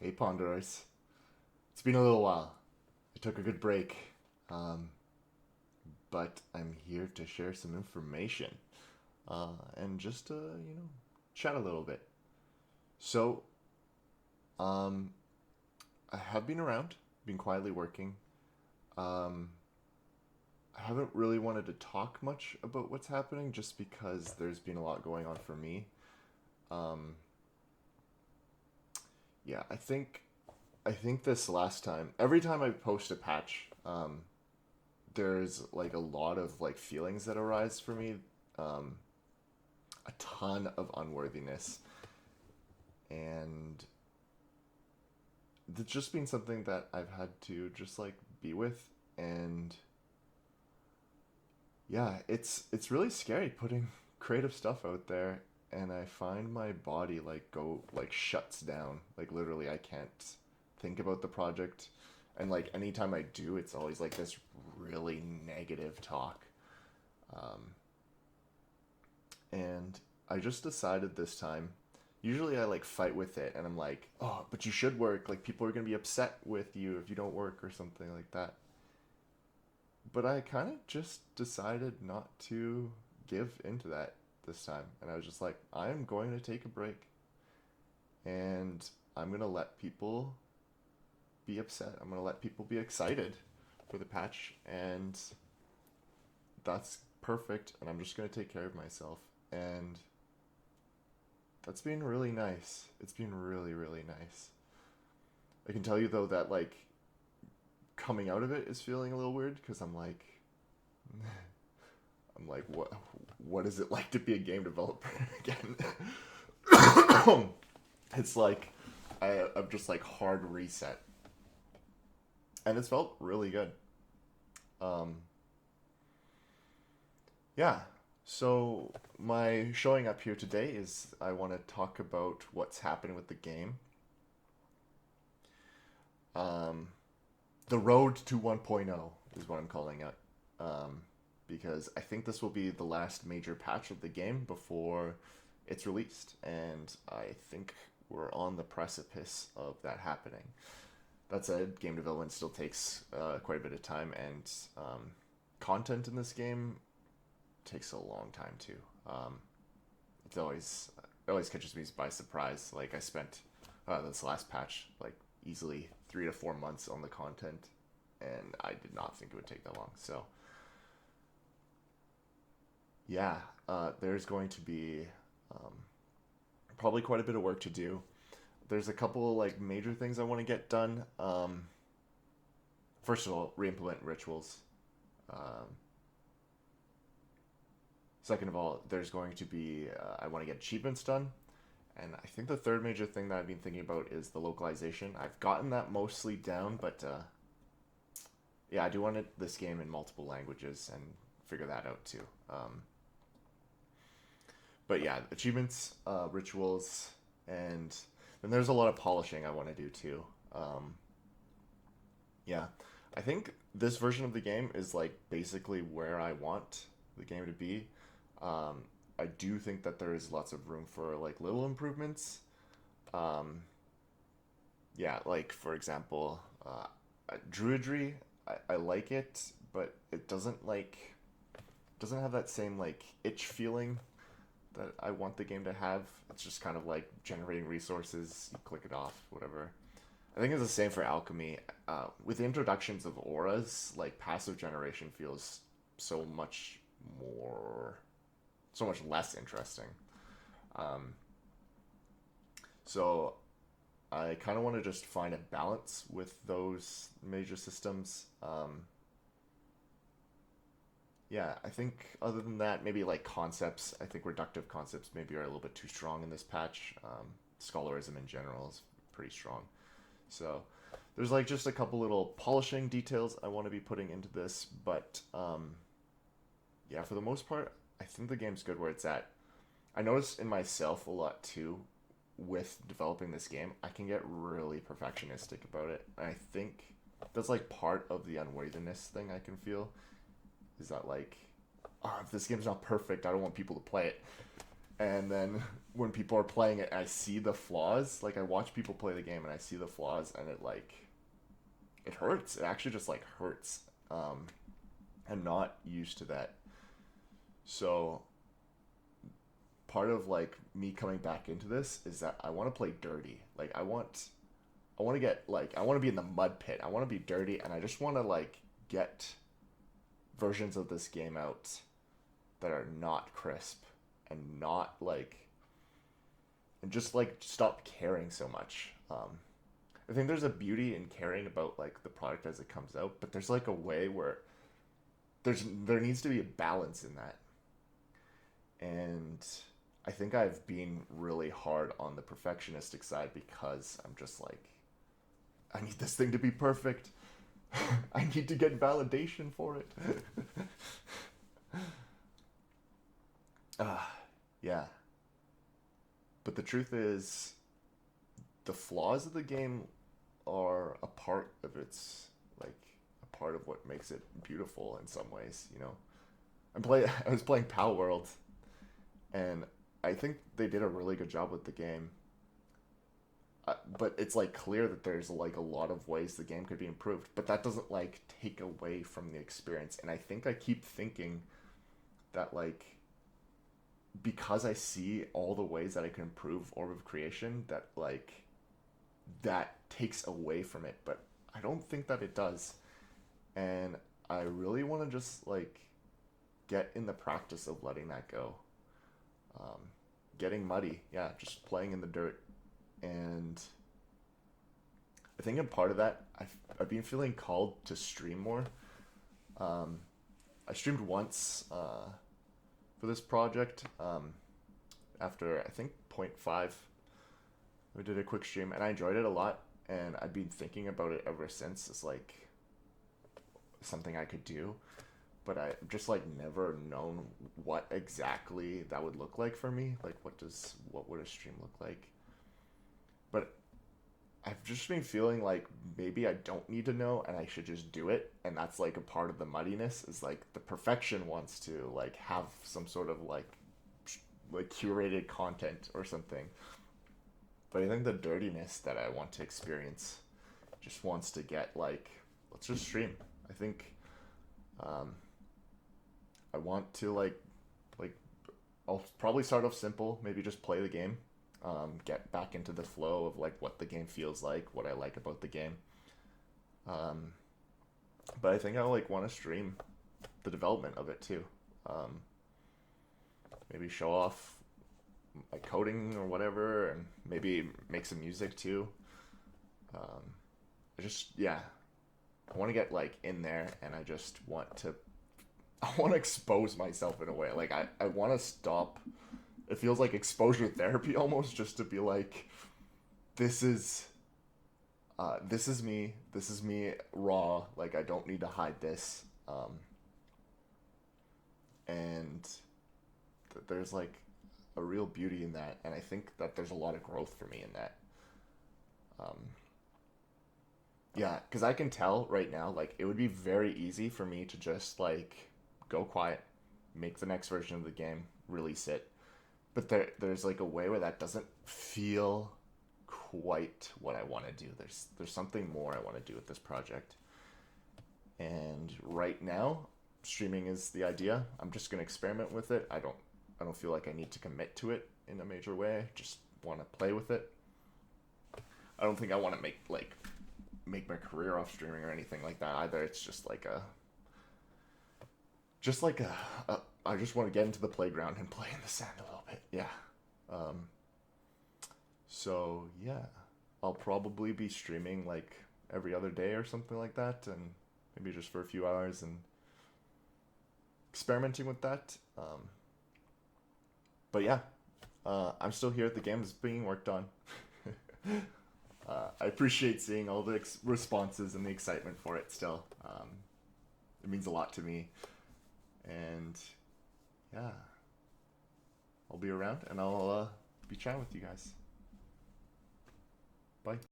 Hey Ponderers. It's been a little while. I took a good break, um, but I'm here to share some information and just to, chat a little bit. So, um, I have been around, been quietly working. Um, I haven't really wanted to talk much about what's happening just because there's been a lot going on for me. Um, yeah, I think this last time, every time I post a patch, there's like a lot of like feelings that arise for me, um, a ton of unworthiness, and it's just been something that I've had to just like be with, and yeah, it's really scary putting creative stuff out there, and I find my body like go like shuts down, like literally I can't think about the project, and like anytime I do, it's always like this really negative talk. Um, And I just decided this time. Usually I like fight with it and I'm like, oh, but you should work. Like people are going to be upset with you if you don't work or something like that. But I kind of just decided not to give into that this time. And I was just like, I'm going to take a break and I'm going to let people be upset. I'm going to let people be excited for the patch. And that's perfect. And I'm just going to take care of myself. And that's been really nice. It's been really, really nice. I can tell you though that like coming out of it is feeling a little weird because I'm like what is it like to be a game developer again? It's like I'm just like hard reset, and it's felt really good. Um, yeah. So my showing up here today is I want to talk about what's happening with the game. Um, the road to 1.0 is what I'm calling it. Um, because I think this will be the last major patch of the game before it's released, and I think we're on the precipice of that happening. That said, game development still takes quite a bit of time, and content in this game takes a long time too. Um, it always catches me by surprise. Like I spent this last patch like easily 3 to 4 months on the content, and I did not think it would take that long. So yeah, there's going to be um, probably quite a bit of work to do. There's a couple like major things I want to get done. First of all, re-implement rituals. Um, Second of all, there's going to be I want to get achievements done, and I think the third major thing that I've been thinking about is the localization. I've gotten that mostly down, but yeah, I do want this game in multiple languages and figure that out too. But yeah, achievements, rituals, and then there's a lot of polishing I want to do too. Um, yeah, I think this version of the game is like basically where I want the game to be. Um, I do think that there is lots of room for like little improvements. Um, yeah, like for example, druidry. I like it, but it doesn't have that same like itch feeling that I want the game to have. It's just kind of like generating resources, you click it off, whatever. I think it's the same for alchemy. With the introductions of auras, like passive generation feels so much more, so much less interesting. Um, so I kind of want to just find a balance with those major systems. Yeah, I think other than that, maybe like concepts. I think reductive concepts maybe are a little bit too strong in this patch. Scholarism in general is pretty strong. So there's like just a couple little polishing details I want to be putting into this, but yeah, for the most part, I think the game's good where it's at. I notice in myself a lot too with developing this game. I can get really perfectionistic about it. And I think that's like part of the unworthiness thing I can feel is that like, oh, if this game's not perfect, I don't want people to play it. And then when people are playing it, I see the flaws. Like I watch people play the game and I see the flaws, and it hurts. It actually just like hurts. Um, I'm not used to that. So part of like me coming back into this is that I want to play dirty. Like I want to get like I want to be in the mud pit. I want to be dirty, and I just want to like get versions of this game out that are not crisp and not like and just like stop caring so much. I think there's a beauty in caring about like the product as it comes out, but there's like a way where there needs to be a balance in that. And I think I've been really hard on the perfectionistic side because I'm just like I need this thing to be perfect. I need to get validation for it. Yeah. But the truth is, the flaws of the game are a part of its like a part of what makes it beautiful in some ways. You know, I was playing Pal World, and I think they did a really good job with the game. But it's like clear that there's like a lot of ways the game could be improved, but that doesn't like take away from the experience. And I think I keep thinking that like because I see all the ways that I can improve Orb of Creation, that like that takes away from it, but I don't think that it does. And I really want to just like get in the practice of letting that go. Um, Getting muddy, yeah, just playing in the dirt. And I think a part of that, I've been feeling called to stream more. Um, I streamed once for this project after I think point 0.5. We did a quick stream and I enjoyed it a lot. And I've been thinking about it ever since. It's like something I could do, but I just like never known what exactly that would look like for me. Like, what would a stream look like? But I've just been feeling like maybe I don't need to know and I should just do it. And that's like a part of the muddiness is like the perfection wants to like have some sort of like curated content or something. But I think the dirtiness that I want to experience just wants to get like let's just stream. I think um, I want to like I'll probably start off simple, maybe just play the game, get back into the flow of like what the game feels like, what I like about the game. Um, but I think I like want to stream the development of it too. Um, Maybe show off my coding or whatever, and maybe make some music too. Um, I just yeah, I want to get like in there, and I just want to I want to expose myself in a way. Like I want to stop. It feels like exposure therapy almost, just to be like, this is this is me. This is me raw. Like I don't need to hide this. And there's like a real beauty in that, and I think that there's a lot of growth for me in that. Um, yeah, because I can tell right now, like it would be very easy for me to just like go quiet, make the next version of the game, release it, but there's like a way where that doesn't feel quite what I want to do. There's something more I want to do with this project. And right now, streaming is the idea. I'm just going to experiment with it. I don't feel like I need to commit to it in a major way. I just want to play with it. I don't think I want to make my career off streaming or anything like that either. It's just like a I just want to get into the playground and play in the sand a little bit. Yeah. Um, so yeah, I'll probably be streaming like every other day or something like that, and maybe just for a few hours and experimenting with that. But yeah, I'm still here. The game is being worked on. I appreciate seeing all the responses and the excitement for it still. It means a lot to me. And yeah, I'll be around and I'll be chatting with you guys. Bye.